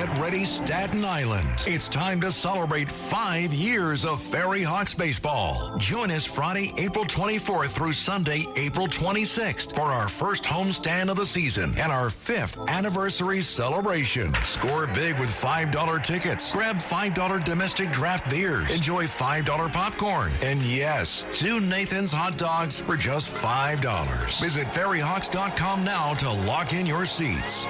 Get ready, Staten Island. It's time to celebrate 5 years of Ferry Hawks baseball. Join us Friday, April 24th through Sunday, April 26th for our first homestand of the season and our 5th anniversary celebration. Score big with $5 tickets. Grab $5 domestic draft beers. Enjoy $5 popcorn. And yes, 2 Nathan's hot dogs for just $5. Visit ferryhawks.com now to lock in your seats.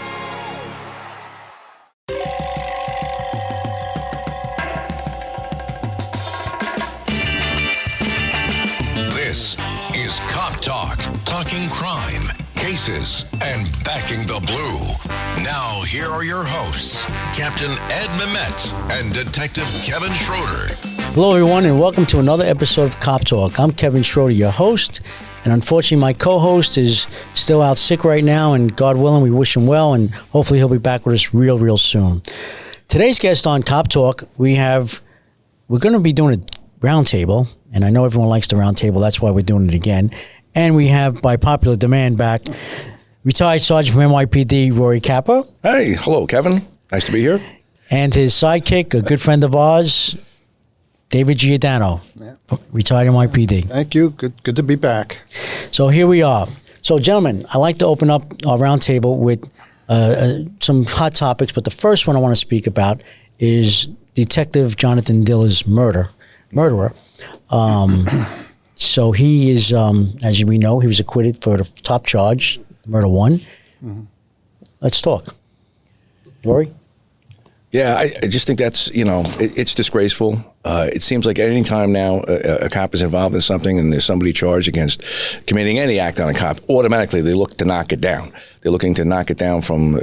This is Cop Talk, talking crime, cases, and backing the blue. Now, here are your hosts, Captain Ed Mehmet and Detective Kevin Schroeder. Hello, everyone, and welcome to another episode of Cop Talk. I'm Kevin Schroeder, your host, and unfortunately, my co-host is still out sick right now, and God willing, we wish him well, and hopefully he'll be back with us real soon. Today's guest on Cop Talk, we're going to be doing a roundtable, and I know everyone likes the roundtable. That's why we're doing it again. And we have, by popular demand, back retired Sergeant from NYPD, Rory Capra. Hey, hello, Kevin. Nice to be here. And his sidekick, a good friend of ours, David Giordano, retired NYPD. Thank you. Good to be back. So here we are. So, gentlemen, I'd like to open up our roundtable with some hot topics, but the first one I want to speak about is Detective Jonathan Diller's murderer. So he is, as we know, he was acquitted for the top charge, murder one. Mm-hmm. Let's talk. Rory? Yeah, I just think that's, it's disgraceful. It seems like any time now a cop is involved in something and there's somebody charged against committing any act on a cop, automatically they look to knock it down. They're looking to knock it down from,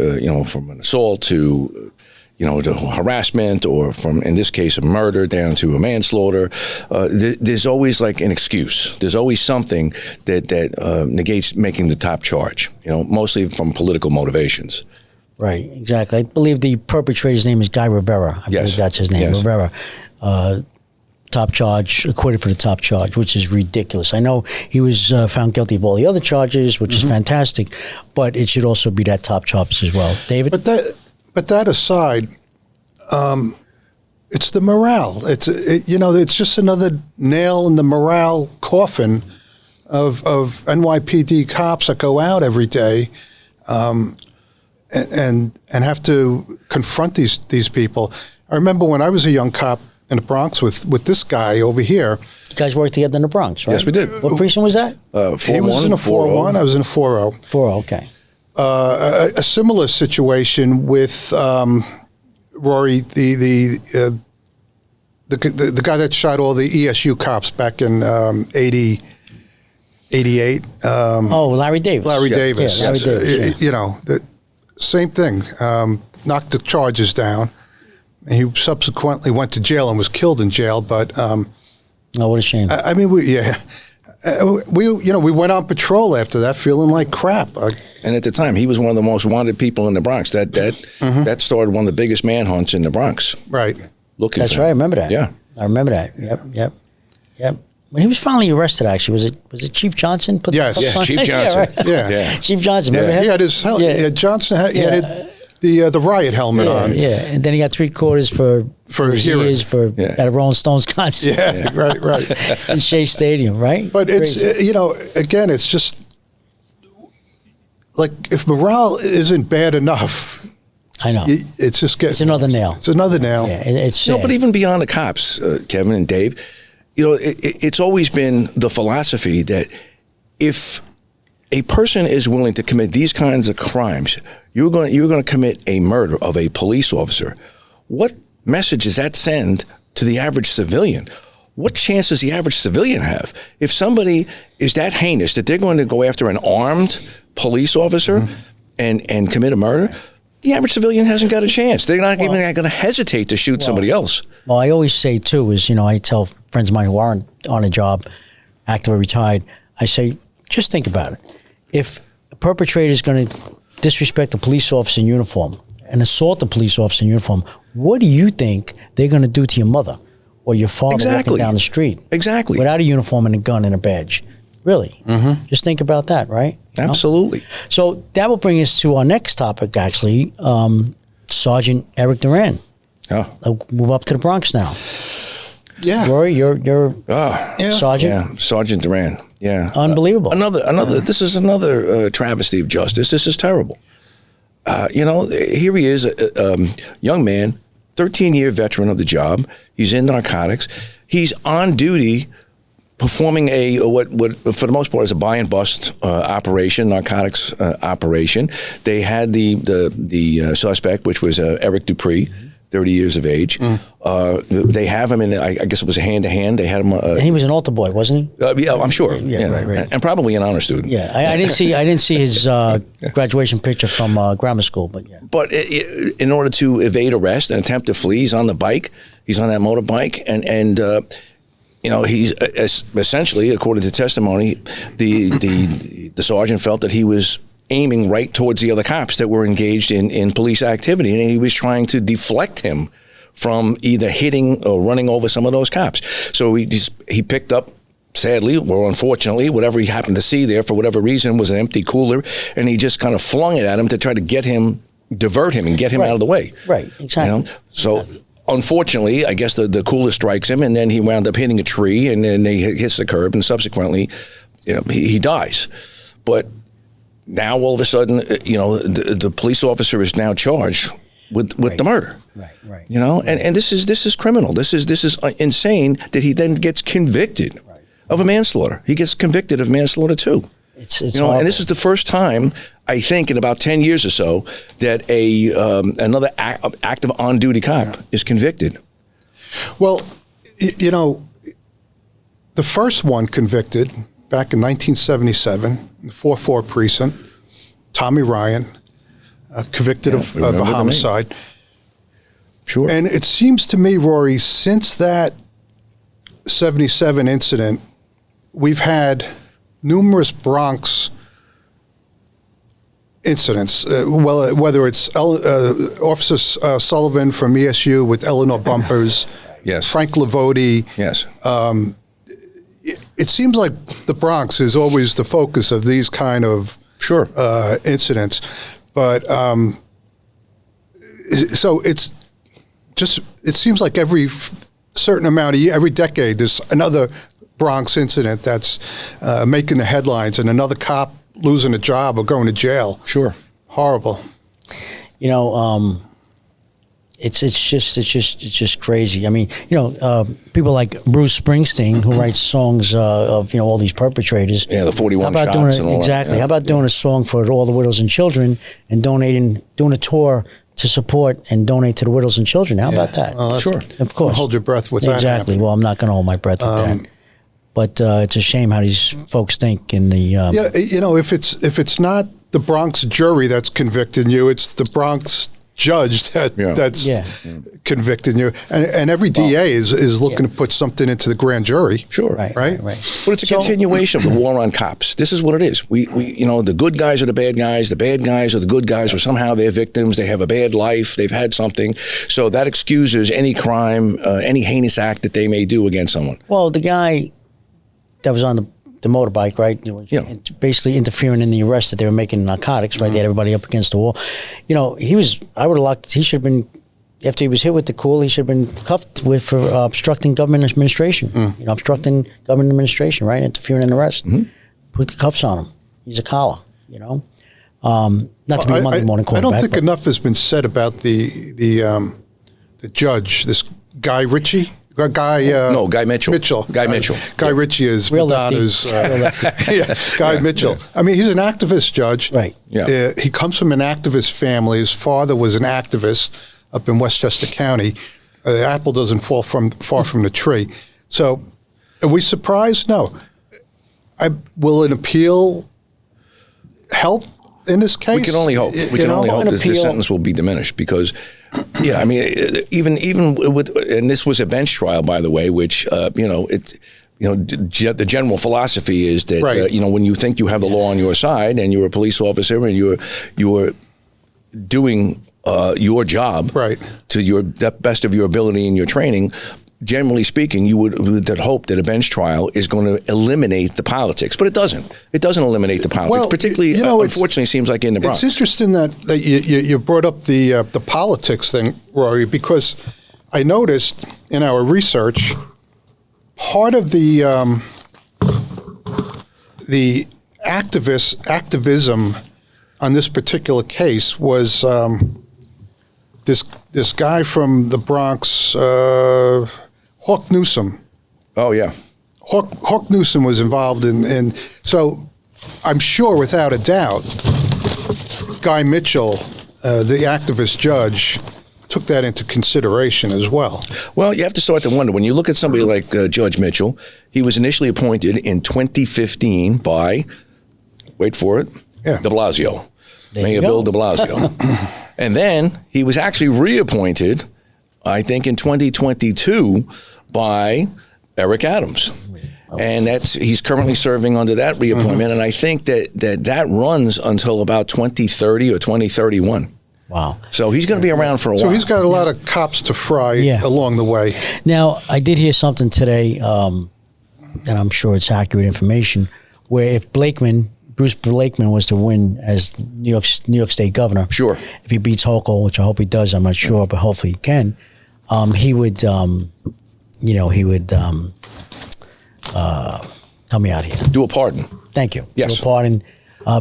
from an assault to harassment, or from, in this case, a murder down to a manslaughter. There's always like an excuse. There's always something that negates making the top charge, mostly from political motivations. Right, exactly. I believe the perpetrator's name is Guy Rivera. I believe that's his name, yes. Rivera. Top charge, acquitted for the top charge, which is ridiculous. I know he was found guilty of all the other charges, which is fantastic, but it should also be that top charge as well. David? But that aside, it's the morale. It's just another nail in the morale coffin of NYPD cops that go out every day and have to confront these people. I remember when I was a young cop in the Bronx with this guy over here. You guys worked together in the Bronx, right? Yes, we did. What precinct was that? He was in a 401. I was in a 40. 40, okay. A similar situation with Rory, the guy that shot all the ESU cops back in 88. Larry Davis. Larry Davis. Yeah, Larry Davis. The same thing. Knocked the charges down. And he subsequently went to jail and was killed in jail. But what a shame. I mean, we went on patrol after that, feeling like crap. And at the time, he was one of the most wanted people in the Bronx. That started one of the biggest manhunts in the Bronx. Right. That's right. I remember that. Yeah. I remember that. Yep. When he was finally arrested, actually, was it Chief Johnson? Yes. Yeah, Chief Johnson. Yeah. Chief Johnson. Remember him? He had his Johnson had the riot helmet on. Yeah, and then he got 3 quarters for years at a Rolling Stones concert. Yeah, right. In Shea Stadium, right? But Crazy. it's, again, it's just like if morale isn't bad enough. I know. It's just getting. It's another nail. It's another nail. Yeah, it's sad. But even beyond the cops, Kevin and Dave, it's always been the philosophy that if a person is willing to commit these kinds of crimes, you're going to commit a murder of a police officer. What message does that send to the average civilian? What chance does the average civilian have? If somebody is that heinous that they're going to go after an armed police officer and commit a murder, the average civilian hasn't got a chance. They're not even going to hesitate to shoot somebody else. Well, I always say, too, is, I tell friends of mine who aren't on a job, active or retired, I say, just think about it. If a perpetrator is going to disrespect a police officer in uniform and assault a police officer in uniform, what do you think they're going to do to your mother or your father walking down the street? Exactly. Without a uniform and a gun and a badge. Really? Mm-hmm. Just think about that, right? Absolutely. So that will bring us to our next topic, actually. Sergeant Eric Duran. Oh. Move up to the Bronx now. Yeah. Rory, you're Sergeant? Yeah, Sergeant Duran. Yeah. Unbelievable. This is another travesty of justice. This is terrible. Here he is, a young man, 13-year veteran of the job. He's in narcotics. He's on duty performing what for the most part is a buy and bust operation, narcotics operation. They had the suspect, which was Eric Dupree, 30 years of age. They have him in, I guess it was a hand-to-hand. They had him. And he was an altar boy, wasn't he? Yeah, I'm sure. Yeah. Right. And probably an honor student. Yeah, I didn't see his graduation picture from grammar school, but yeah. But in order to evade arrest and attempt to flee, he's on the bike. He's on that motorbike, and he's essentially, according to testimony, the sergeant felt that he was aiming right towards the other cops that were engaged in police activity, and he was trying to deflect him from either hitting or running over some of those cops. So he picked up, sadly or unfortunately, whatever he happened to see there for whatever reason was an empty cooler, and he just kind of flung it at him to try to divert him and get him out of the way. Right, exactly. So unfortunately, I guess the cooler strikes him, and then he wound up hitting a tree, and then he hits the curb, and subsequently, he dies. But now all of a sudden, the police officer is now charged with the murder. Right. And this is criminal. This is insane that he then gets convicted of a manslaughter. He gets convicted of manslaughter too. It's and this is the first time, I think, in about 10 years or so, that another active on-duty cop is convicted. Well, the first one convicted back in 1977, in the 4-4 precinct, Tommy Ryan, convicted of a homicide. Sure. And it seems to me, Rory, since that 77 incident, we've had numerous Bronx incidents, whether it's Officer Sullivan from ESU with Eleanor Bumpers, yes, Frank Lavoti. Yes. It seems like the Bronx is always the focus of these kind of incidents. But so it seems like every certain amount of year, every decade, there's another Bronx incident that's making the headlines, and another cop losing a job or going to jail. Sure. Horrible. It's just crazy. I mean, people like Bruce Springsteen, who writes songs of all these perpetrators. Yeah, the 41 shots and all that. Yeah. How about doing a song for all the widows and children and doing a tour to support and donate to the widows and children? How about that? Well, sure, of course. Hold your breath with that. Exactly. Well, I'm not going to hold my breath with that. But it's a shame how these folks think in the. If it's not the Bronx jury that's convicting you, it's the Bronx judge that's convicting you, and every DA is looking to put something into the grand jury. Sure, right. But it's a continuation of the war on cops. This is what it is. We the good guys are the bad guys are the good guys, or somehow they're victims. They have a bad life. They've had something, so that excuses any crime, any heinous act that they may do against someone. Well, the guy that was on the motorbike, right? Basically interfering in the arrest that they were making narcotics, right? They had everybody up against the wall. I would have locked, he should have been, after he was hit with the cool, he should have been cuffed for obstructing government administration. Obstructing government administration, right? Interfering in the arrest. Put the cuffs on him. He's a collar, Not to be a Monday morning quarterback. I don't think enough has been said about the judge, this Guy Ritchie. Guy Mitchell. Guy Mitchell. Guy Ritchie is Madonna's. Guy Mitchell. I mean, he's an activist judge. Right. Yeah. He comes from an activist family. His father was an activist up in Westchester County. The apple doesn't fall far from the tree. So, are we surprised? No. Will an appeal help in this case? We can only hope. We can only hope that the sentence will be diminished because. Yeah, I mean, even with, and this was a bench trial, by the way, which the general philosophy is that when you think you have the law on your side and you're a police officer and you're doing your job to the best of your ability and your training, generally speaking, you would hope that a bench trial is going to eliminate the politics, but it doesn't. It doesn't eliminate the politics, Well, particularly, unfortunately, it seems like in the Bronx. It's interesting that you brought up the politics thing, Rory, because I noticed in our research, part of the activism on this particular case was this guy from the Bronx, Hawk Newsom. Oh, yeah. Hawk Newsom was involved in so I'm sure without a doubt, Guy Mitchell, the activist judge, took that into consideration as well. Well, you have to start to wonder, when you look at somebody like Judge Mitchell, he was initially appointed in 2015 by, wait for it, de Blasio. Mayor Bill de Blasio. And then he was actually reappointed, I think, in 2022 by Eric Adams. And he's currently serving under that reappointment. And I think that runs until about 2030 or 2031. Wow. So he's going to be around for a while. So he's got a lot of cops to fry along the way. Now, I did hear something today, and I'm sure it's accurate information, where if Bruce Blakeman was to win as New York State governor, sure, if he beats Hochul, which I hope he does, I'm not sure, but hopefully he can, he would, help me out here. Do a pardon. Thank you. Yes. Do a pardon.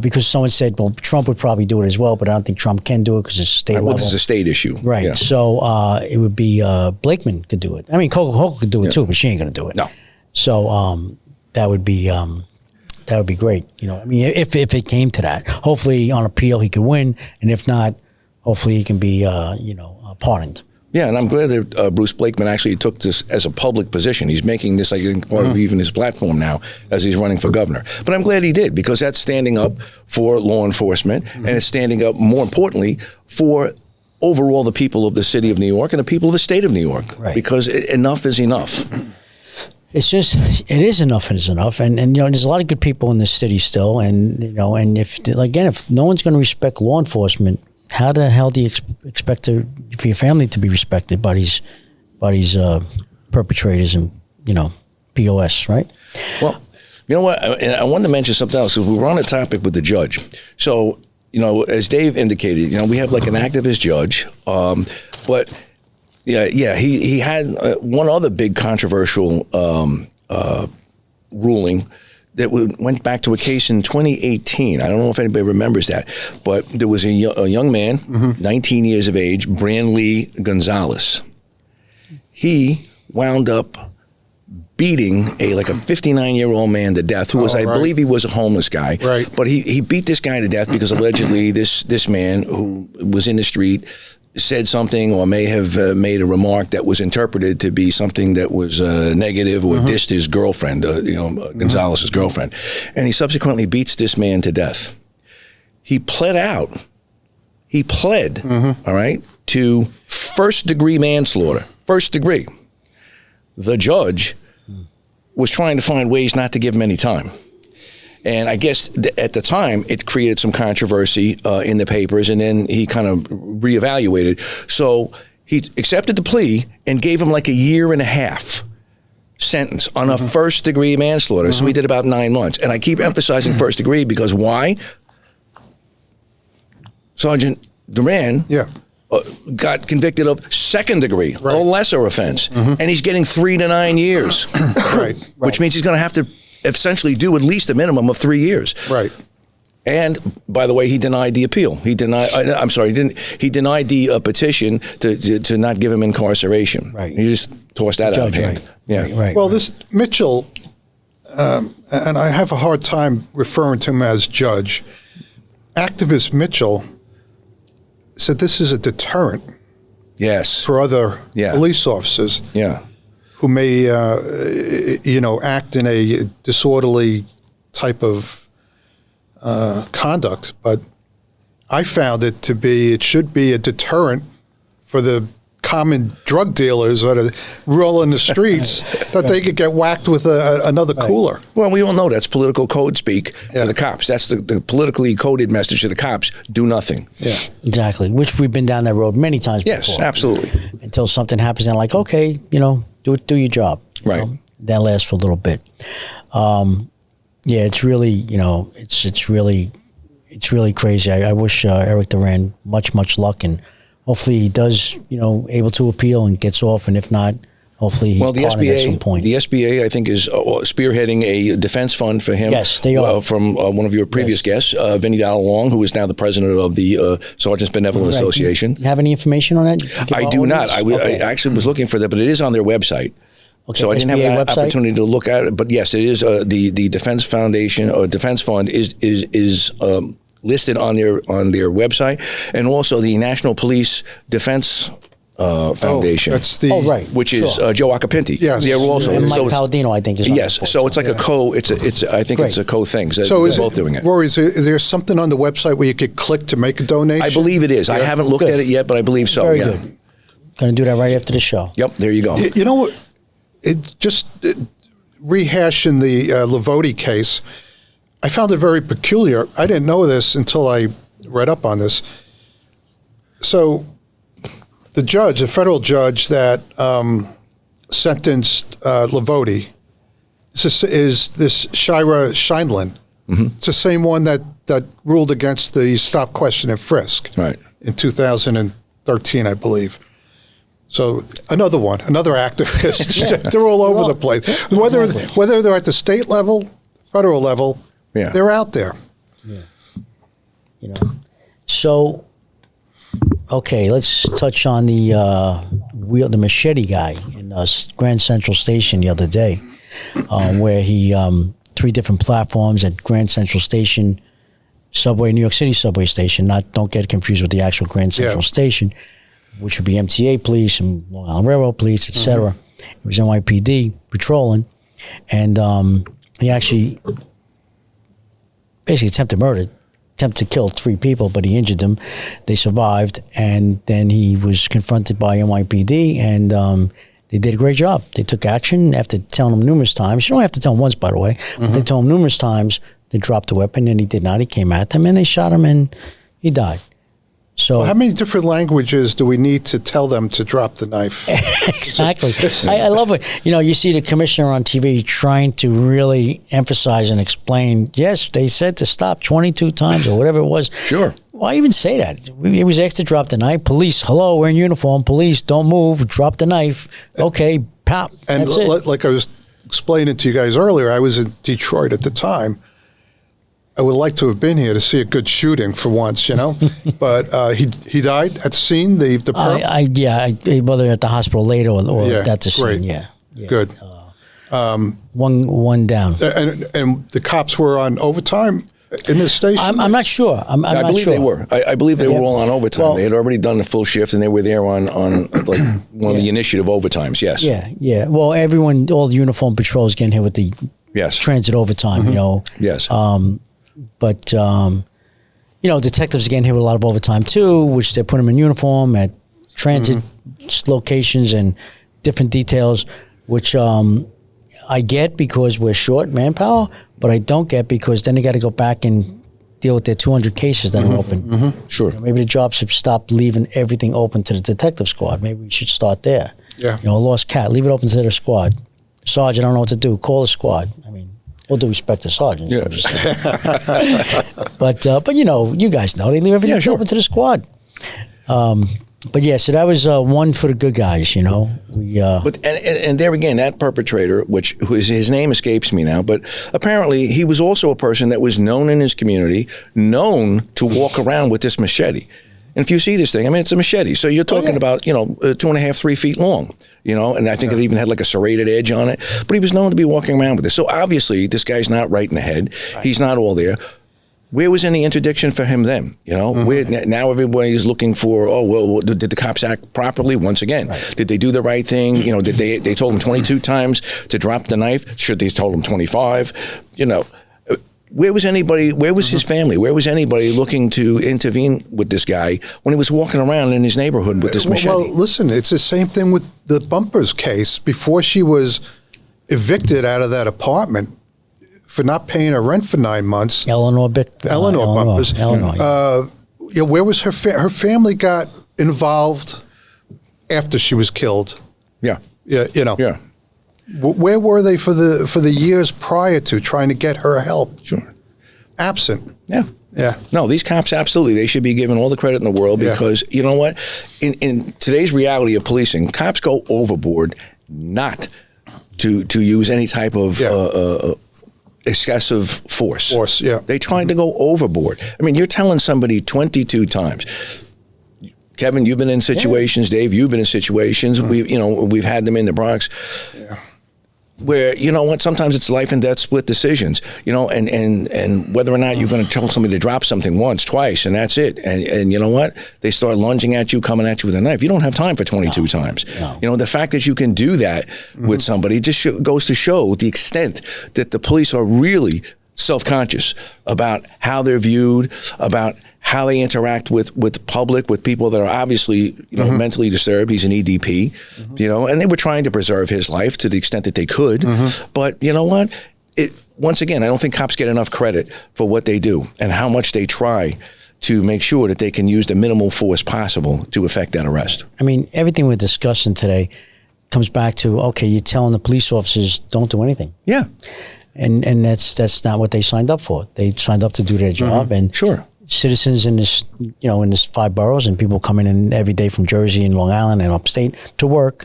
Because someone said, well, Trump would probably do it as well, but I don't think Trump can do it because it's state level. This is a state issue. Right. Yeah. So it would be Blakeman could do it. I mean, Hochul could do it too, but she ain't going to do it. No. So that would be great. I mean, if it came to that, hopefully on appeal he could win, and if not, hopefully he can be pardoned. Yeah, and I'm glad that Bruce Blakeman actually took this as a public position. He's making this, I think, part of even his platform now as he's running for governor. But I'm glad he did, because that's standing up for law enforcement, and it's standing up, more importantly, for overall the people of the city of New York and the people of the state of New York. Right. Because enough is enough. It is enough is enough. And there's a lot of good people in this city still. And, and if no one's going to respect law enforcement, how the hell do you expect for your family to be respected by these perpetrators and, POS, right? Well, you know what? I wanted to mention something else. We were on a topic with the judge. So, as Dave indicated, we have like an activist judge, but he had one other big controversial ruling that went back to a case in 2018. I don't know if anybody remembers that, but there was a young man, 19 years of age, Branley Gonzalez. He wound up beating a 59-year-old man to death, who was, I believe he was a homeless guy. Right. But he beat this guy to death because allegedly this man who was in the street said something or may have made a remark that was interpreted to be something that was negative or dissed his girlfriend, Gonzalez's girlfriend. And he subsequently beats this man to death. He pled out. He pled, all right, to first-degree manslaughter. First degree. The judge was trying to find ways not to give him any time. And I guess at the time, it created some controversy in the papers, and then he kind of reevaluated. So he accepted the plea and gave him like a 1.5 year sentence on a first-degree manslaughter. So he did about 9 months. And I keep emphasizing first degree because why? Sergeant Duran got convicted of second degree, a lesser offense. And he's getting 3 to 9 years. Which means he's going to have to essentially do at least a minimum of 3 years. Right. And by the way, he denied the appeal. He denied the petition to not give him incarceration. Right. He just tossed that out of hand. Right. Yeah. Right. Well, this Mitchell, and I have a hard time referring to him as judge. Activist Mitchell said this is a deterrent. Yes. For other police officers. Yeah. Who may, act in a disorderly type of conduct. But I found it should be a deterrent for the common drug dealers that are rolling the streets that they could get whacked with another cooler. Well, we all know that's political code speak to the cops. That's the politically coded message to the cops: do nothing. Yeah, exactly. Which we've been down that road many times before. Yes, absolutely. Until something happens, and like, okay, do your job. Right. That lasts for a little bit. Yeah, it's really, it's really crazy. I wish Eric Duran much luck, and hopefully he does, able to appeal and gets off, and if not, hopefully he's pardoned at some point. The SBA, I think, is spearheading a defense fund for him. Yes, they are. From one of your previous guests, Vinny Dallalong, who is now the president of the Sergeants Benevolent Association. Do you have any information on that? I do not. I actually was looking for that, but it is on their website. Okay, so I didn't have an website? opportunity to look at it. But yes, it is the Defense Foundation or Defense Fund is listed on their website, and also the National Police Defense Foundation. That's the right, which is Joe Acapinti. Yes, they're also and Mike so Palladino, I think, is on yes. the board. So it's like a co. It's I think it's a co thing. So they're both doing it. Rory, is there something on the website where you could click to make a donation? I believe it is. I haven't looked at it yet, but I believe so. Very good. Going to do that right after the show. Yep. There you go. You know what? Rehashing the Lavoti case, I found it very peculiar. I didn't know this until I read up on this. So the federal judge that sentenced Lavoti is this Shira Scheindlin. Mm-hmm. It's the same one that ruled against the stop, question, and frisk in 2013, I believe. So another activist. They're all over the place. Whether they're at the state level, federal level, they're out there. Yeah. So, okay, let's touch on the machete guy in Grand Central Station the other day, where he 3 different platforms at Grand Central Station, New York City subway station. Don't get confused with the actual Grand Central Station, which would be MTA police and Long Island Railroad police, etc. It was NYPD patrolling, and he actually basically attempted to kill 3 people, but he injured them. They survived, and then he was confronted by NYPD, and they did a great job. They took action after telling him numerous times. You don't have to tell him once, by the way. But they told him numerous times to drop the weapon, and he did not. He came at them, and they shot him, and he died. So, how many different languages do we need to tell them to drop the knife? Exactly. I love it. You see the commissioner on TV trying to really emphasize and explain, yes, they said to stop 22 times or whatever it was. Sure. Why even say that? He was asked to drop the knife. Police, hello, we're in uniform. Police, don't move. Drop the knife. Okay, pop. And like I was explaining to you guys earlier, I was in Detroit at the time. I would like to have been here to see a good shooting for once, But he died at the scene. Whether at the hospital later or at the scene. Yeah. Good. One down. And the cops were on overtime in the station. I'm not sure. I believe they were. I believe they were all on overtime. Well, they had already done the full shift, and they were there on like one of the initiative overtimes. Yes. Yeah. Well, all the uniform patrols getting hit with the transit overtime. Yes. But, detectives again here with a lot of overtime too, which they put them in uniform at transit locations and different details, which I get because we're short manpower, but I don't get because then they got to go back and deal with their 200 cases that are open. Sure. Maybe the job should stop leaving everything open to the detective squad. Maybe we should start there. Yeah. A lost cat, leave it open to the squad. Sergeant, I don't know what to do. Call the squad. I mean, all due respect to sergeants. Yeah. But you guys know they leave everything open to the squad. But yeah, so that was one for the good guys, But and there again, that perpetrator, his name escapes me now, but apparently he was also a person that was known in his community, known to walk around with this machete. And if you see this thing, I mean, it's a machete. So you're talking about, 2.5, 3 feet long, and I think it even had like a serrated edge on it. But he was known to be walking around with this. So obviously this guy's not right in the head. Right. He's not all there. Where was any interdiction for him then? Now everybody's looking for, did the cops act properly? Once again, did they do the right thing? Did they told him 22 times to drop the knife? Should they told him 25? Where was anybody? Where was his family? Where was anybody looking to intervene with this guy when he was walking around in his neighborhood with this machete? Well, listen, it's the same thing with the Bumpers case. Before she was evicted out of that apartment for not paying her rent for 9 months. Eleanor Bumpers. Where was her family got involved after she was killed? Yeah. Yeah, Yeah. Where were they for the years prior to trying to get her help? Sure. Absent. Yeah. Yeah. No, these cops, absolutely. They should be given all the credit in the world because, you know what? In today's reality of policing, cops go overboard not to use any type of excessive force. Yeah. They tried to go overboard. I mean, you're telling somebody 22 times. Kevin, you've been in situations. Dave, you've been in situations. We've had them in the Bronx. Yeah. Where, you know what, sometimes it's life and death split decisions, and whether or not you're going to tell somebody to drop something once, twice, and that's it. And you know what? They start lunging at you, coming at you with a knife. You don't have time for 22 times. No. The fact that you can do that with somebody just goes to show the extent that the police are really self-conscious about how they're viewed, about how they interact with the public, with people that are obviously, mentally disturbed. He's an EDP, and they were trying to preserve his life to the extent that they could. But you know what? Once again, I don't think cops get enough credit for what they do and how much they try to make sure that they can use the minimal force possible to effect that arrest. I mean, everything we're discussing today comes back to, okay, you're telling the police officers don't do anything. Yeah. And that's not what they signed up for. They signed up to do their job. And sure. Citizens in this, in this 5 boroughs, and people coming in every day from Jersey and Long Island and upstate to work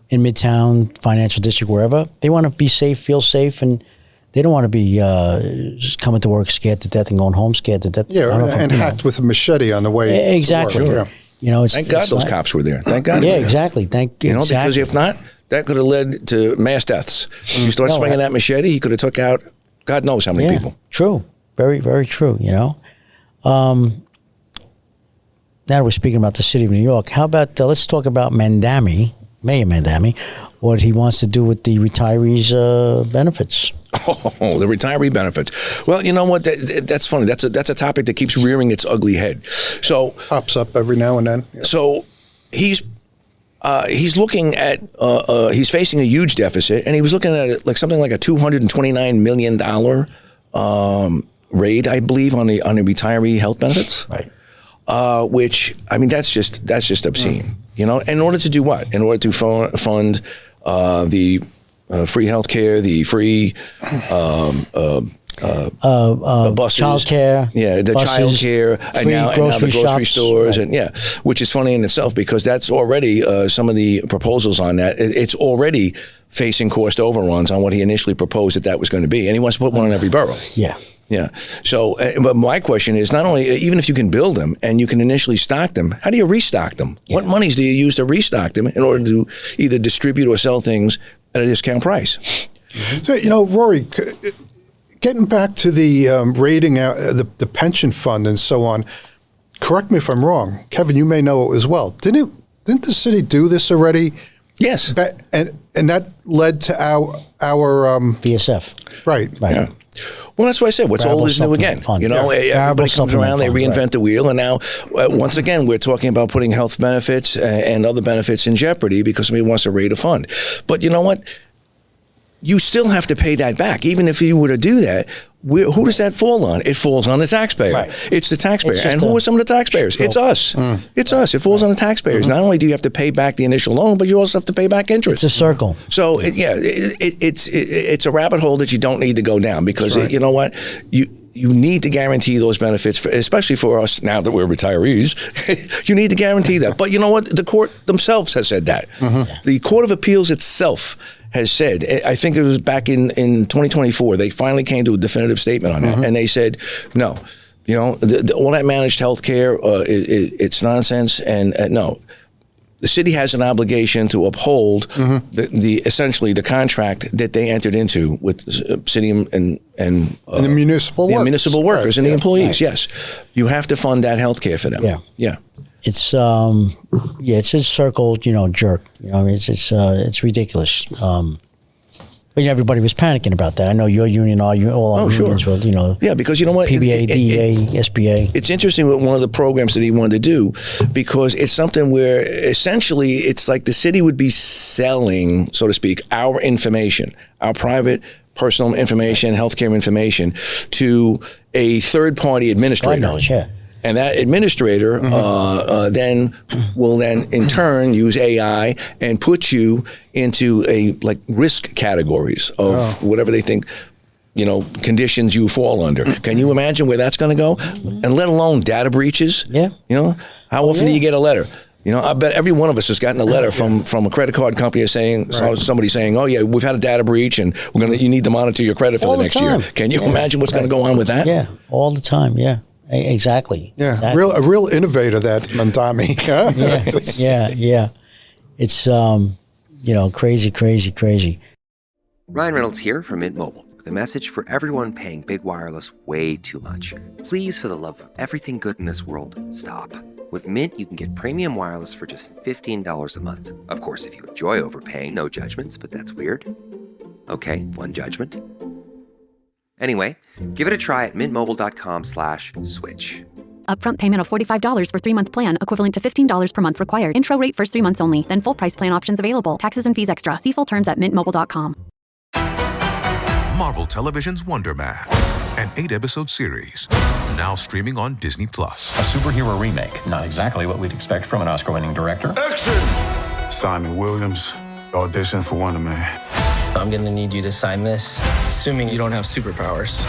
in Midtown, Financial District, wherever, they want to be safe, feel safe, and they don't want to be just coming to work scared to death and going home scared to death. Yeah, and hacked with a machete on the way. Exactly. To work. Yeah. Thank God those cops were there. Thank God. Yeah, exactly. Because if not, that could have led to mass deaths. You start swinging that machete, he could have took out God knows how many people. True. Very, very true, Now that we're speaking about the city of New York, how about let's talk about Mayor Mandami, what he wants to do with the retirees' benefits. Oh, the retiree benefits. Well, you know what? That's funny. That's a topic that keeps rearing its ugly head. So pops up every now and then. Yeah. So he's looking at he's facing a huge deficit, and he was looking at it like something like a $229 million raid, I believe, on the retiree health benefits. Right. Which, I mean, that's just obscene. In order to do what? In order to fund the free health care, the free buses, child care, the child care, and now the grocery stores, right. And which is funny in itself because that's already some of the proposals on that. It's already facing cost overruns on what he initially proposed that was going to be, and he wants to put one in every borough. Yeah. Yeah. So, but my question is not only, even if you can build them and you can initially stock them, how do you restock them? Yeah. What monies do you use to restock them in order to either distribute or sell things at a discount price? Mm-hmm. So, Rory, getting back to the raiding out the pension fund and so on, correct me if I'm wrong. Kevin, you may know it as well. Didn't the city do this already? Yes. And that led to our BSF. Right. Yeah. Well, that's what I said. What's old is new again. Fund. Everybody comes around, they reinvent right. the wheel, and now, once again, we're talking about putting health benefits and other benefits in jeopardy because somebody wants to raid a fund. But you know what? You still have to pay that back. Even if you were to do that, who does that fall on? It falls on the taxpayer. Right. It's the taxpayer. And who are some of the taxpayers? It's us. It's us. It falls on the taxpayers. Mm-hmm. Not only do you have to pay back the initial loan, but you also have to pay back interest. It's a circle. So, it's a rabbit hole that you don't need to go down because, you know what? You need to guarantee those benefits, especially for us now that we're retirees. You need to guarantee that. But you know what? The court themselves has said that. Mm-hmm. The Court of Appeals itself has said, I think it was back in 2024, they finally came to a definitive statement on that. Mm-hmm. And they said, no, all that managed health care, it's nonsense. And no, the city has an obligation to uphold the essentially the contract that they entered into with city and the municipal workers. Municipal workers and the employees. Right. Yes, you have to fund that health care for them. Yeah. It's it's a circle, jerk. It's ridiculous. But everybody was panicking about that. I know your union, all our unions were, Yeah, because you know what? PBA, DEA, SBA. It's interesting with one of the programs that he wanted to do because it's something where essentially it's like the city would be selling, so to speak, our information, our private personal information, healthcare information to a third-party administrator. God knows, yeah. And that administrator then will in turn use AI and put you into risk categories of whatever they think, conditions you fall under. Can you imagine where that's going to go? And let alone data breaches. Yeah. How often do you get a letter? I bet every one of us has gotten a letter from a credit card company saying, somebody saying, oh yeah, we've had a data breach and you need to monitor your credit for the next year. Can you imagine what's going to go on with that? Yeah, all the time. Yeah, exactly. Yeah, exactly. a real innovator, that Mandami. Yeah. It's crazy. Ryan Reynolds here from Mint Mobile with a message for everyone paying big wireless way too much. Please, for the love of everything good in this world, stop. With Mint, you can get premium wireless for just $15 a month. Of course, if you enjoy overpaying, no judgments, but that's weird. Okay, one judgment. Anyway, give it a try at mintmobile.com/switch. Upfront payment of $45 for 3-month plan, equivalent to $15 per month required. Intro rate first 3 months only, then full price plan options available. Taxes and fees extra. See full terms at mintmobile.com. Marvel Television's Wonder Man, an 8-episode series, now streaming on Disney+. A superhero remake, not exactly what we'd expect from an Oscar-winning director. Action! Simon Williams, audition for Wonder Man. I'm gonna need you to sign this, assuming you don't have superpowers.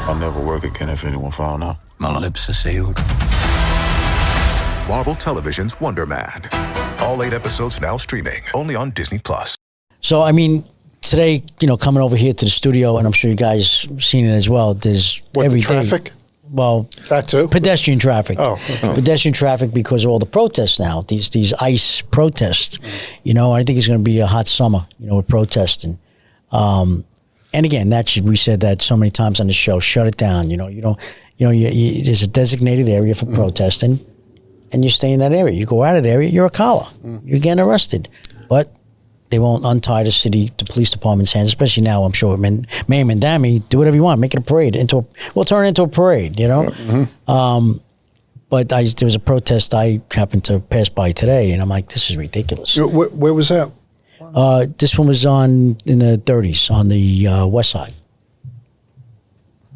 I'll never work again if anyone found out. My lips are sealed. Marvel Television's Wonder Man. All 8 episodes now streaming, only on Disney+. So, I mean, today, coming over here to the studio, and I'm sure you guys seen it as well, there's every day. Traffic? Well, that too? Pedestrian traffic. Oh, okay. Pedestrian traffic because of all the protests now, these ICE protests. I think it's going to be a hot summer, with protesting. And again, we said that so many times on the show, shut it down. There's a designated area for protesting, and you stay in that area. You go out of that area, you're a collar. You're getting arrested. But they won't untie the police department's hands, especially now, I'm sure. May and Mandami, do whatever you want. Make it a parade. We'll turn it into a parade, But there was a protest I happened to pass by today, and I'm like, this is ridiculous. Where was that? This one was in the 30s on the west side.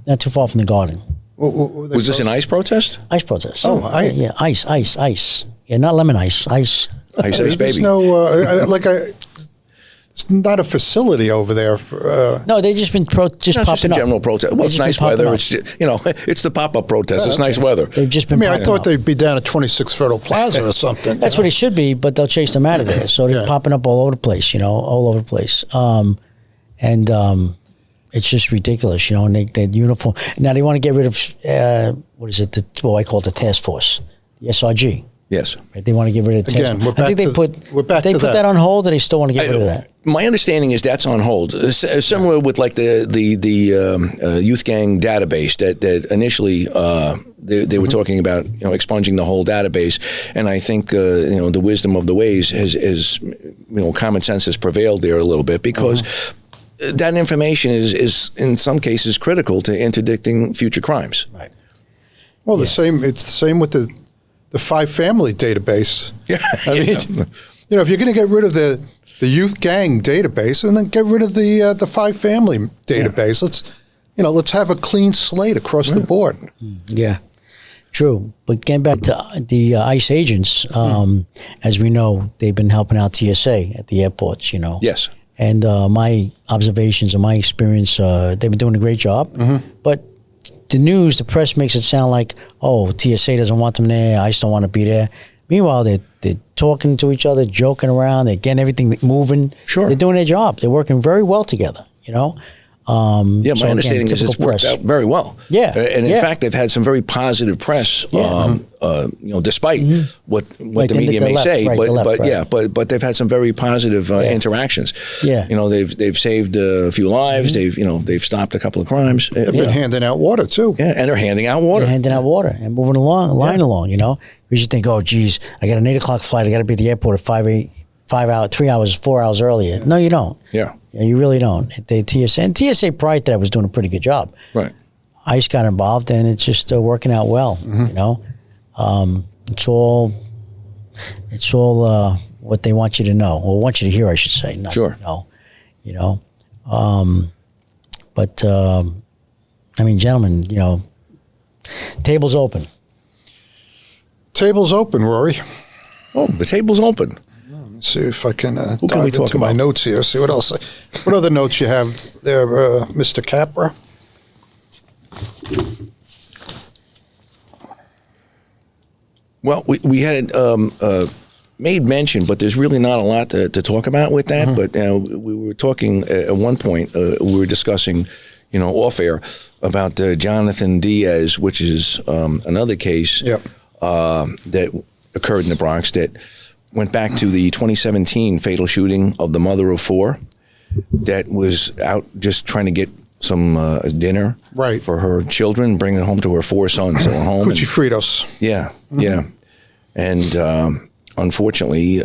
Not too far from the Garden. Was this an ICE protest? ICE protest. Oh, yeah, ice. Yeah, not lemon ice. Ice baby. There's no, it's not a facility over there. No, they just been popping up. Just a general protest. Well, it's nice weather. It's it's the pop-up protest. It's nice weather. They've just been. I thought they'd be down at 26 Federal Plaza or something. That's what it should be, but they'll chase them out of there. So they're popping up all over the place. All over the place. It's just ridiculous. And they uniform. Now they want to get rid of what is it? I call it the task force, the SRG. Yes. Right, they want to get rid of the task force. I think they put that on hold, or they still want to get rid of that. My understanding is that's on hold. Similar with the youth gang database that initially they were talking about expunging the whole database, and I think the wisdom of the ways has common sense has prevailed there a little bit because that information is in some cases critical to interdicting future crimes. Right. Well, it's the same with the 5-family database. Yeah. I mean, if you're going to get rid of the youth gang database, and then get rid of the 5-family database, let's have a clean slate across the board. Yeah, true. But getting back to the ICE agents, as we know, they've been helping out TSA at the airports. Yes. And my observations and my experience, they've been doing a great job. But the press makes it sound like, TSA doesn't want them there, ICE don't want to be there. Meanwhile, they're talking to each other, joking around, they're getting everything moving. Sure. They're doing their job. They're working very well together, My understanding is it's worked out very well. Yeah. And in fact, they've had some very positive press, despite what the media may say. But they've had some very positive interactions. Yeah. They've saved a few lives. They've stopped a couple of crimes. They've been handing out water too. Yeah, and they're handing out water. They're handing out water and moving along. We just think, I got an 8:00 flight. I got to be at the airport at 4 hours earlier. No, you don't. Yeah. You really don't. TSA prior to that was doing a pretty good job. Right. ICE got involved, and it's just working out well. It's all what they want you to know, or want you to hear, I should say. Not sure. But gentlemen, Table's open. Table's open, Rory. Oh, the table's open. Let me see if I can Who can we dive talk into my about? notes here. See what else. What other notes you have there, Mr. Capra? Well, we had made mention, but there's really not a lot to talk about with that. But we were talking at one point, we were discussing, off air about Jonathan Diaz, which is another case that occurred in the Bronx that went back to the 2017 fatal shooting of the mother of four that was out just trying to get some dinner for her children, bringing it home to her four sons that were home. Cucci Fritos. Yeah, yeah. And unfortunately,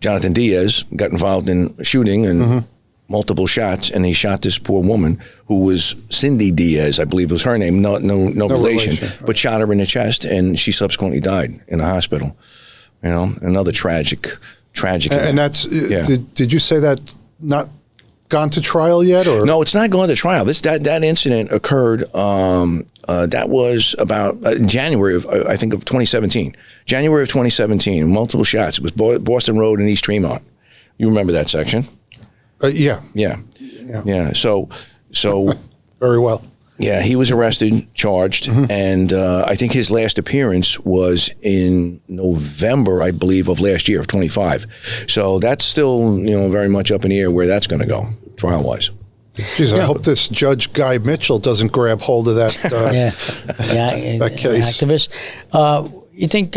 Jonathan Diaz got involved in shooting and multiple shots, and he shot this poor woman who was Cindy Diaz, I believe was her name, no relation, but shot her in the chest, and she subsequently died in the hospital. Another tragic. And that's did you say that not gone to trial yet, or no? It's not gone to trial. That incident occurred. That was about January of 2017. January of 2017. Multiple shots. It was Boston Road and East Tremont. You remember that section? Yeah. So very well. Yeah, he was arrested, charged, and I think his last appearance was in November, I believe, of last year, of 25. So that's still, very much up in the air where that's going to go, trial-wise. Geez, I hope this Judge Guy Mitchell doesn't grab hold of that. That case. Activist. You think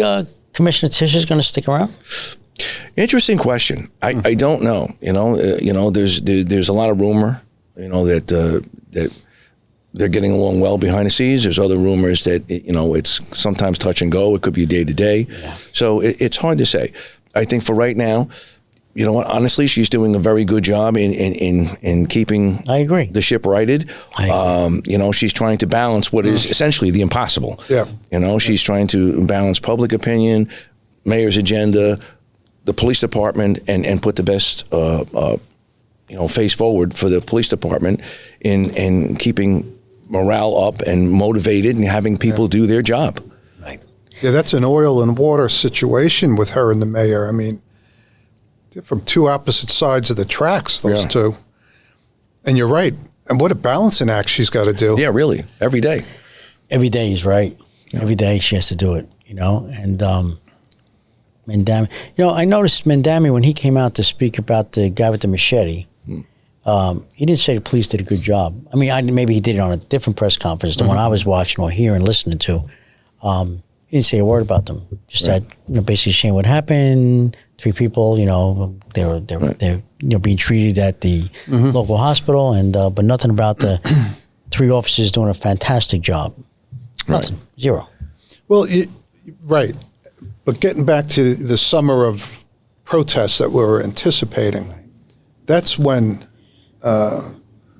Commissioner Tisch is going to stick around? Interesting question. I don't know. There's a lot of rumor, that they're getting along well behind the scenes. There's other rumors that, it's sometimes touch and go. It could be day to day. So it's hard to say. I think for right now, honestly, she's doing a very good job in keeping I agree. the ship righted. She's trying to balance what is essentially the impossible. She's trying to balance public opinion, mayor's agenda, the police department, and put the best face forward for the police department in keeping morale up and motivated and having people do their job. Right. Yeah, that's an oil and water situation with her and the mayor. I mean, they're from two opposite sides of the tracks, those two. And you're right. And what a balancing act she's got to do. Yeah, really. Every day. Every day is right. Yeah. Every day she has to do it, And Mendami. I noticed Mendami, when he came out to speak about the guy with the machete, he didn't say the police did a good job. I mean, maybe he did it on a different press conference, the one I was watching or hearing and listening to. He didn't say a word about them. Just that, basically saying what happened. 3 people, they're being treated at the local hospital, and but nothing about the 3 officers doing a fantastic job. Nothing. Zero. Well, right. But getting back to the summer of protests that we were anticipating, that's when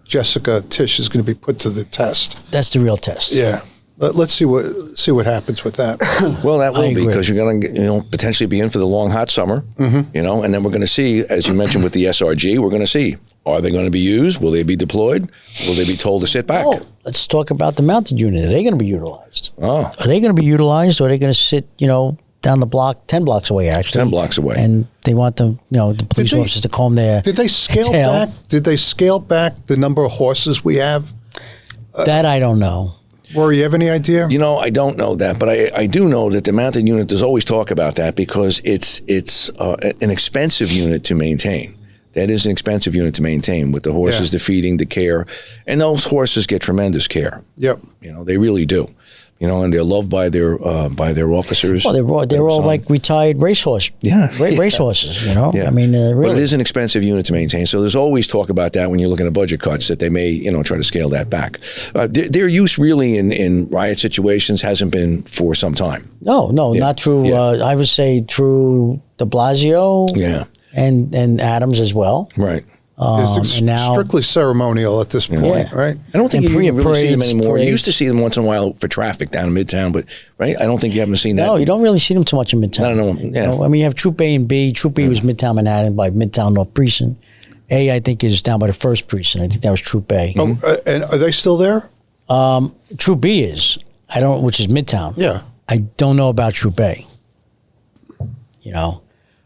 Jessica Tisch is going to be put to the test. That's the real test. Yeah. Let's see what happens with that. Well, that will be, because you're going to potentially be in for the long hot summer, and then we're going to see, as you mentioned with the SRG, we're going to see, are they going to be used? Will they be deployed? Will they be told to sit back? Oh, let's talk about the mounted unit. Are they going to be utilized? Oh. Are they going to be utilized, or are they going to sit, down the block, 10 blocks away, actually? 10 blocks away. And they want the police officers to comb their Did they scale tail. back? Did they scale back the number of horses we have? That I don't know. Rory, you have any idea? I don't know that, but I do know that the mounted unit, there's always talk about that because it's an expensive unit to maintain. That is an expensive unit to maintain with the horses, the feeding, the care. And those horses get tremendous care. Yep. They really do. And they're loved by their officers. Well, they're all like retired racehorse. Racehorses, Yeah. I mean, really. But it is an expensive unit to maintain. So there's always talk about that when you're looking at budget cuts, that they may, try to scale that back. Their use really in riot situations hasn't been for some time. No, not through, I would say through de Blasio. Yeah. And Adams as well. Right. It's and now, strictly ceremonial at this point, right? I don't think you even really see them anymore. Parades. You used to see them once in a while for traffic down in Midtown, but I don't think you haven't seen that. No, you don't really see them too much in Midtown. I don't know. Yeah. I mean, you have Troop A and B. Troop B was Midtown Manhattan by Midtown North Precinct. A, I think, is down by the 1st Precinct. I think that was Troop A. And are they still there? Troop B is. I don't, which is Midtown. Yeah. I don't know about Troop A.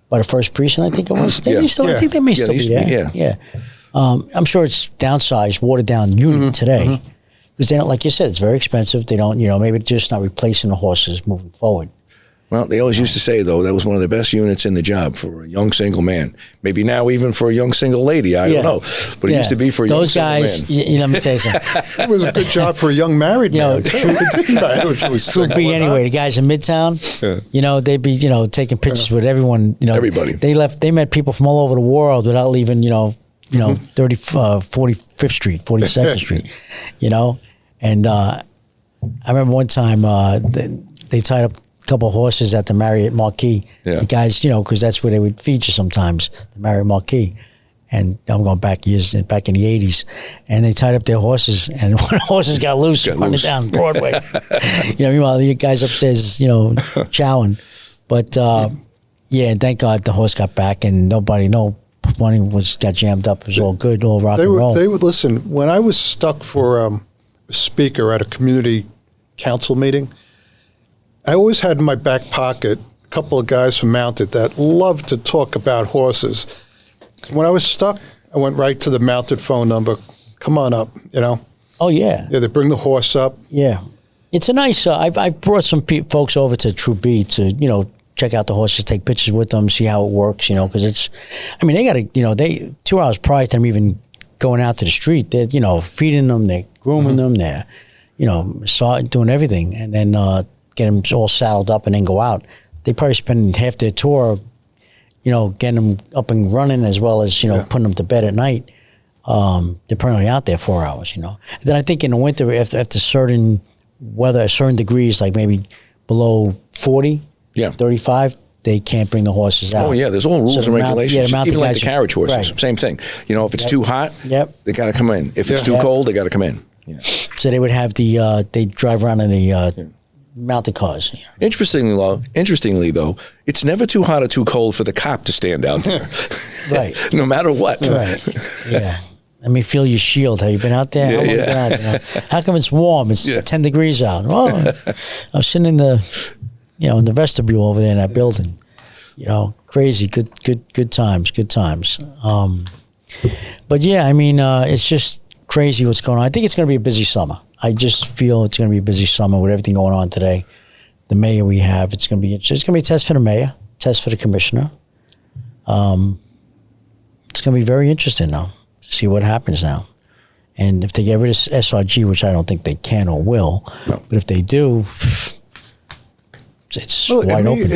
By the first precinct, I think it was. I think they may still be there. Yeah. I'm sure it's downsized, watered down unit today. Because they don't, like you said, it's very expensive. They don't, maybe they're just not replacing the horses moving forward. Well, they always used to say, though, that was one of the best units in the job for a young single man. Maybe now even for a young single lady. I don't know. But it used to be for a young single man. Those guys, let me tell you something. It was a good job for a young married man. Troop B anyway. The guys in Midtown, they'd be, taking pictures with everyone. Everybody. They met people from all over the world without leaving, 45th Street, 42nd Street, And I remember one time they tied up couple of horses at the Marriott Marquis. The guys, because that's where they would feature sometimes, the Marriott Marquis. And I'm going back in the 80s. And they tied up their horses, and one of the horses got loose running down Broadway. Meanwhile, the guys upstairs, chowing. But, and thank God the horse got back, and no money got jammed up. It was all good, all rock and roll. They would listen. When I was stuck for a speaker at a community council meeting, I always had in my back pocket a couple of guys from Mounted that loved to talk about horses. When I was stuck, I went right to the Mounted phone number. Come on up, Oh, yeah. Yeah, they bring the horse up. Yeah. It's a nice, I've brought some folks over to Troop B to, check out the horses, take pictures with them, see how it works, because it's, they got to, 2 hours prior to them even going out to the street, they're, feeding them, they're grooming them, they're, doing everything. And then, get them all saddled up and then go out. They probably spend half their tour, getting them up and running as well as, putting them to bed at night. They're probably out there 4 hours, And then I think in the winter, after certain weather, certain degrees, like maybe below 40, 35, they can't bring the horses out. Oh, yeah, there's all rules and regulations. Even like the carriage horses, right. Same thing. If it's too hot, they got to come in. If it's too cold, they got to come in. Yeah. So they would have they drive around in the mounted cars. Interestingly, though, it's never too hot or too cold for the cop to stand out there. Right. No matter what. Right. Yeah. Let me feel your shield. Have you been out there? How come it's warm? It's 10 degrees out. Oh, I was sitting in the, in the vestibule over there in that building. Crazy. Good times. But yeah, it's just crazy what's going on. I think it's going to be a busy summer. I just feel it's going to be a busy summer with everything going on today. The mayor we have, it's going to be a test for the mayor, test for the commissioner. It's going to be very interesting now to see what happens now. And if they get rid of SRG, which I don't think they can or will, but if they do, it's wide open.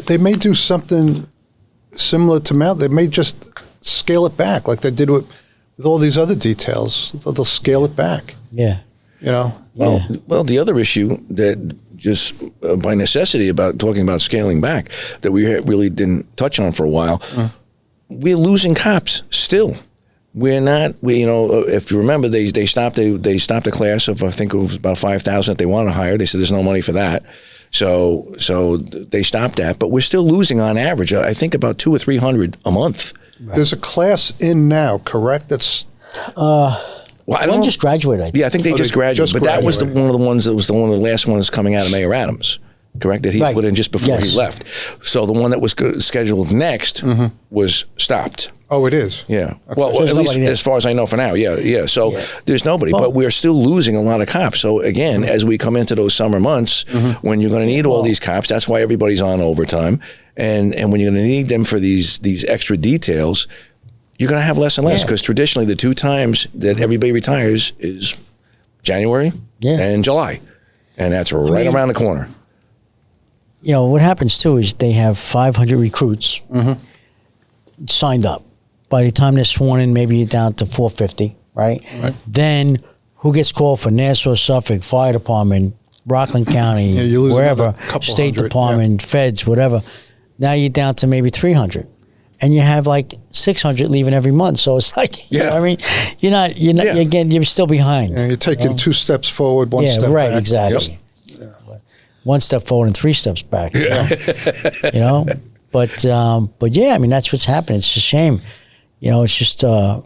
They may do something similar to Mount. They may just scale it back like they did with all these other details. They'll scale it back. Yeah. Well, the other issue that just by necessity about talking about scaling back that we really didn't touch on for a while, we're losing cops still. We're not. If you remember, they stopped a class of, I think it was about 5,000 that they want to hire. They said there's no money for that, so they stopped that. But we're still losing on average, I think, about 200 or 300 a month. Right. There's a class in now, correct? That's. Well, I don't just graduated. I think. Yeah, I think they just graduated. But that was one of the ones that was one of the last ones coming out of Mayor Adams, correct? That he put in just before he left. So the one that was scheduled next was stopped. Oh, it is? Yeah. Okay. Well, at least as far as I know for now, yeah. So there's nobody, but we're still losing a lot of cops. So again, as we come into those summer months, when you're going to need all these cops, that's why everybody's on overtime. And when you're going to need them for these extra details, you're going to have less and less because traditionally the two times that everybody retires is January and July. And that's right around the corner. What happens too is they have 500 recruits signed up. By the time they're sworn in, maybe you're down to 450, right? Then who gets called for Nassau, Suffolk, Fire Department, Rockland County, wherever, State Department, Feds, whatever. Now you're down to maybe 300. And you have like 600 leaving every month, so it's like you're still behind. And you're taking 2 steps forward, 1 step back. Yeah, right, exactly. Yep. 1 step forward and 3 steps back. But yeah, that's what's happening. It's a shame. It's just. I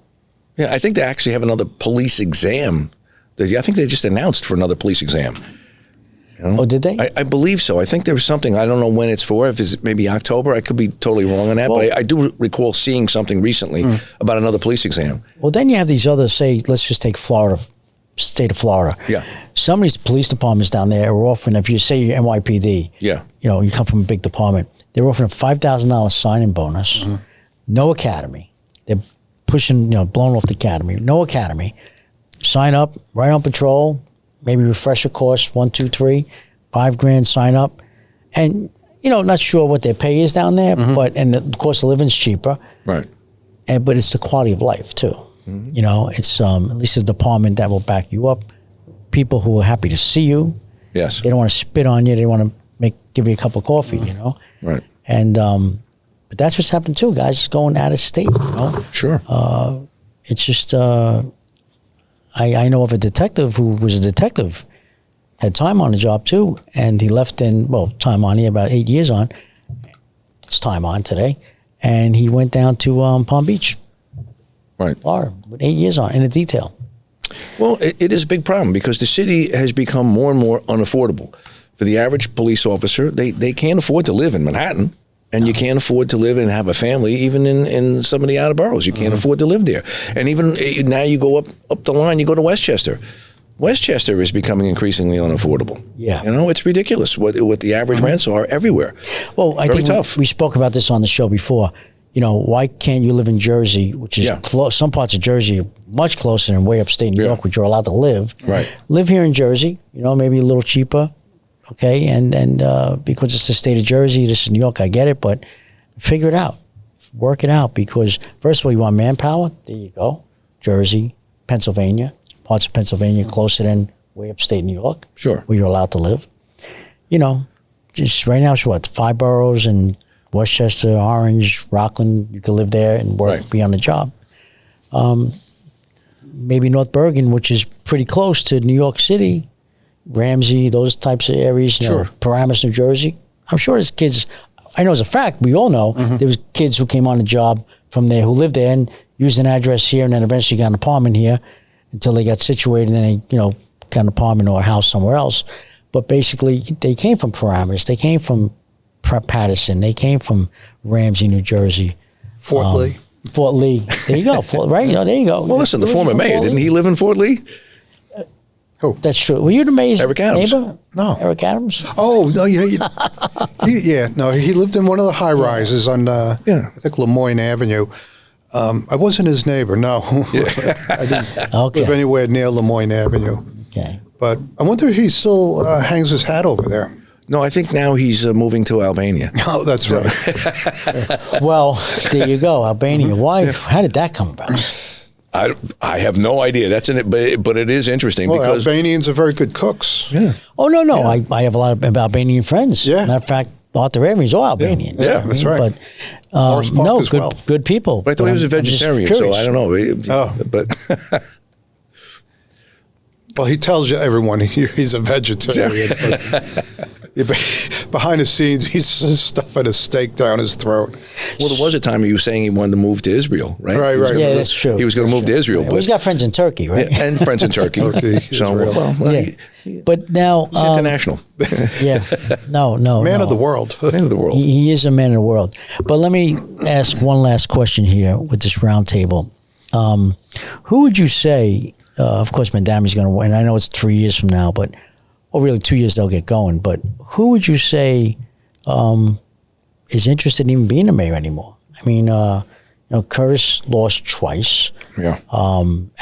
think they actually have another police exam I think they just announced for another police exam. You know? Oh, did they? I believe so. I think there was something. I don't know when it's for. If it's maybe October. I could be totally wrong on that. But I do recall seeing something recently about another police exam. Well, then you have these other, say, let's just take Florida, state of Florida. Yeah. Some of these police departments down there are offering, if you say you're NYPD, Yeah. you know, you come from a big department, they're offering a $5,000 sign-in bonus, no academy. They're pushing, you know, blowing off the academy. No academy. Sign up, right on patrol, maybe refresher course, 1, 2, 3, $5,000 sign up. And, you know, not sure what their pay is down there, but, and the cost of living's cheaper. Right. But it's the quality of life too. You know, it's at least a department that will back you up. People who are happy to see you. Yes. They don't want to spit on you. They want to give you a cup of coffee, you know? Right. And, but that's what's happened too, guys, going out of state, you know? Sure. It's just, I know of a detective who was a detective, had time on the job too, and he left time on, he had about 8 years on. It's time on today. And he went down to Palm Beach, Right. Florida, with 8 years on in a detail. Well, it is a big problem because the city has become more and more unaffordable. For the average police officer, they can't afford to live in Manhattan, and you can't afford to live and have a family even in some of the outer boroughs. You can't afford to live there. And even now you go up the line, you go to Westchester. Westchester is becoming increasingly unaffordable. Yeah. You know, it's ridiculous what the average rents are everywhere. Well, I Very think tough. we spoke about this on the show before. You know, why can't you live in Jersey, which is close? Some parts of Jersey are much closer than way upstate New York, which you're allowed to live. Right. Live here in Jersey, you know, maybe a little cheaper, okay? And because it's the state of Jersey, this is New York, I get it, but figure it out. Work it out because, first of all, you want manpower? There you go. Jersey, Pennsylvania, parts of Pennsylvania closer than way upstate New York. Sure. Where you're allowed to live. You know, just right now, it's what, 5 boroughs and Westchester, Orange, Rockland, you can live there and work, be on the job. Maybe North Bergen, which is pretty close to New York City, Ramsey, those types of areas, you know, Paramus, New Jersey. I'm sure there's kids, I know as a fact, we all know, there was kids who came on the job from there who lived there and used an address here and then eventually got an apartment here until they got situated and then they, you know, got an apartment or a house somewhere else. But basically, they came from Paramus, they came from Patterson. They came from Ramsey, New Jersey. Fort Lee. Fort Lee. There you go. Right? Oh, there you go. Well, listen, the former mayor, didn't he live in Fort Lee? Who? That's true. Were you the mayor's Eric Adams. neighbor? No. Eric Adams? Oh, no, he lived in one of the high rises on, I think, Lemoyne Avenue. I wasn't his neighbor, no. I didn't live anywhere near Lemoyne Avenue. Okay. But I wonder if he still hangs his hat over there. No, I think now he's moving to Albania. Oh, that's right. Well, there you go, Albania. Why? How did that come about? I have no idea. That's in it, but it is interesting because Albanians are very good cooks. Yeah. Oh no. Yeah. I have a lot of Albanian friends. Yeah. Matter of fact, Arthur Evans all Albanian. Yeah, that's right. But no, good people. But I thought he was a vegetarian, so I don't know. But well, he tells you everyone he's a vegetarian. But behind the scenes, he's stuffing a steak down his throat. Well, there was a time he was saying he wanted to move to Israel, right? Right. Yeah, that's true. He was going to move to Israel. Well, he's got friends in Turkey, right? Yeah, and friends in Turkey. But now he's international. No. Man of the world. Man of the world. He is a man of the world. But let me ask one last question here with this round table. Who would you say? Of course, Mandami's going to win. I know it's 3 years from now, but really 2 years they'll get going. But who would you say is interested in even being a mayor anymore? I mean, Curtis lost twice. Yeah.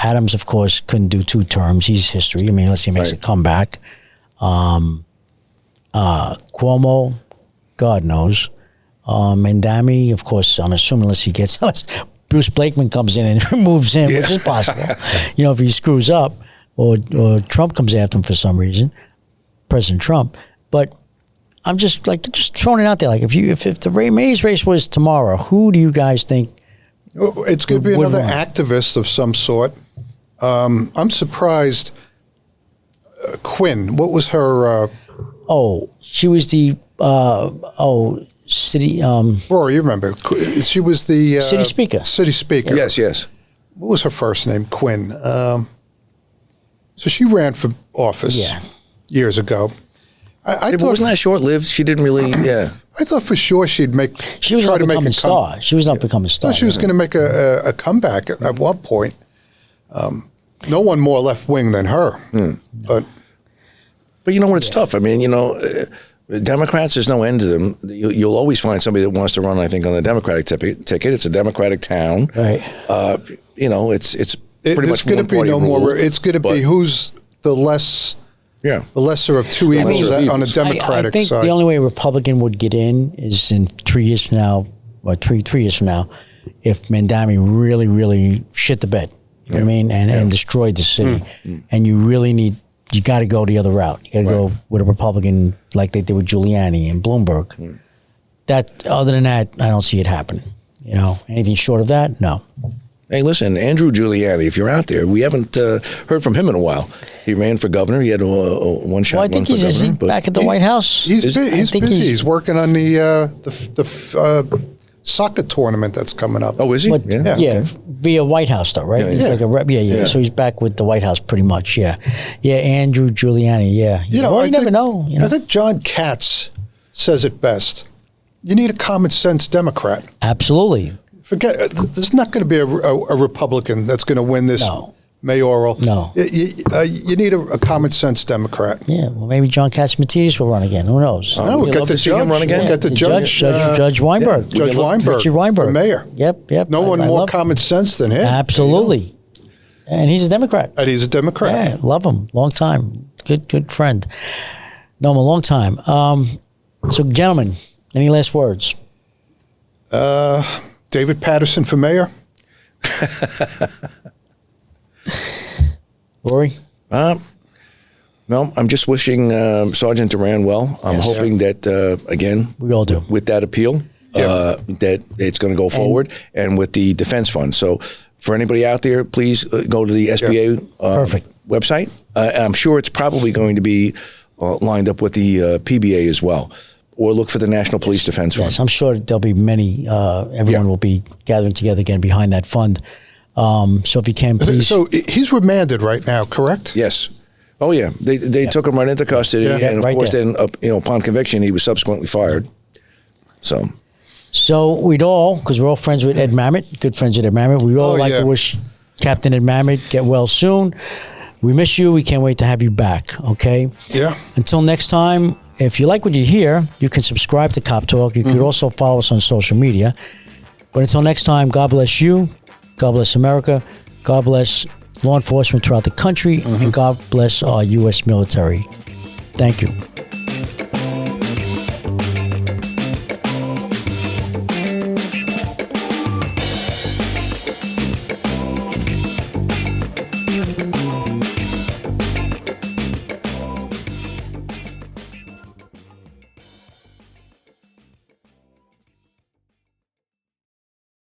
Adams, of course, couldn't do 2 terms. He's history. I mean, unless he makes a comeback. Cuomo, God knows. Mandami, of course, I'm assuming unless he gets Bruce Blakeman comes in and removes him, which is possible. If he screws up or Trump comes after him for some reason, President Trump. But I'm just throwing it out there. Like if the mayor's race was tomorrow, who do you guys think? It's going to be another activist of some sort. I'm surprised. Quinn, what was her? She was the city. Rory, you remember? She was the city speaker. City speaker. Yes. What was her first name? Quinn. So she ran for office years ago. I thought, wasn't that short-lived? She didn't really, I thought for sure she'd make. She was not becoming a star. She was not becoming a star. No, she was going to make a comeback at one point. No one more left wing than her. But you know what? It's tough. I mean, Democrats, there's no end to them. You'll always find somebody that wants to run, I think, on the Democratic ticket. It's a Democratic town. Right. It's pretty much going to be no more. It's going to be who's the lesser of two evils on the Democratic I think side. The only way a Republican would get in is in 3 years from now, or three years from now, if Mandami really, really shit the bed. You know what I mean? And destroyed the city. And you got to go the other route. You got to go with a Republican like they did with Giuliani and Bloomberg. Other than that, I don't see it happening. Anything short of that, no. Hey, listen, Andrew Giuliani, if you're out there, we haven't heard from him in a while. He ran for governor. He had a one-shot I think run for he's governor. back at the White House. He's busy. He's working on the soccer tournament that's coming up. Oh, is he? Via White House, though, right? He's like a rep. Yeah. So he's back with the White House pretty much, yeah. Andrew Giuliani, yeah. You never know. I think John Katz says it best. You need a common sense Democrat. Absolutely. Forget, there's not going to be a Republican that's going to win this mayoral. No. You need a common sense Democrat. Yeah, well, maybe John Kaczmartinez will run again. Who knows? No, we'll get the judge. Run again. We'll get the Judge Weinberg. Judge Weinberg. Richard Weinberg. For mayor. Yep. No one more common sense than him. Absolutely. And he's a Democrat. And he's a Democrat. Yeah, love him. Long time. Good friend. Know him a long time. So, gentlemen, any last words? David Patterson for mayor. Rory? No, I'm just wishing Sergeant Duran well. I'm hoping that, again, we all do. With that appeal, that it's going to go forward and with the defense fund. So for anybody out there, please go to the SBA website. I'm sure it's probably going to be lined up with the PBA as well. Or look for the National Police Defense Fund. Yes, I'm sure there'll be many. Everyone will be gathering together again behind that fund. So if you can, please. So he's remanded right now, correct? Yes. Oh yeah, they took him right into custody, and of course, then upon conviction, he was subsequently fired. So we'd all, because we're all friends with Ed Mamet, good friends with Ed Mamet. We all like to wish Captain Ed Mamet get well soon. We miss you. We can't wait to have you back. Okay. Yeah. Until next time. If you like what you hear, you can subscribe to Cop Talk. You could also follow us on social media. But until next time, God bless you. God bless America. God bless law enforcement throughout the country. And God bless our U.S. military. Thank you.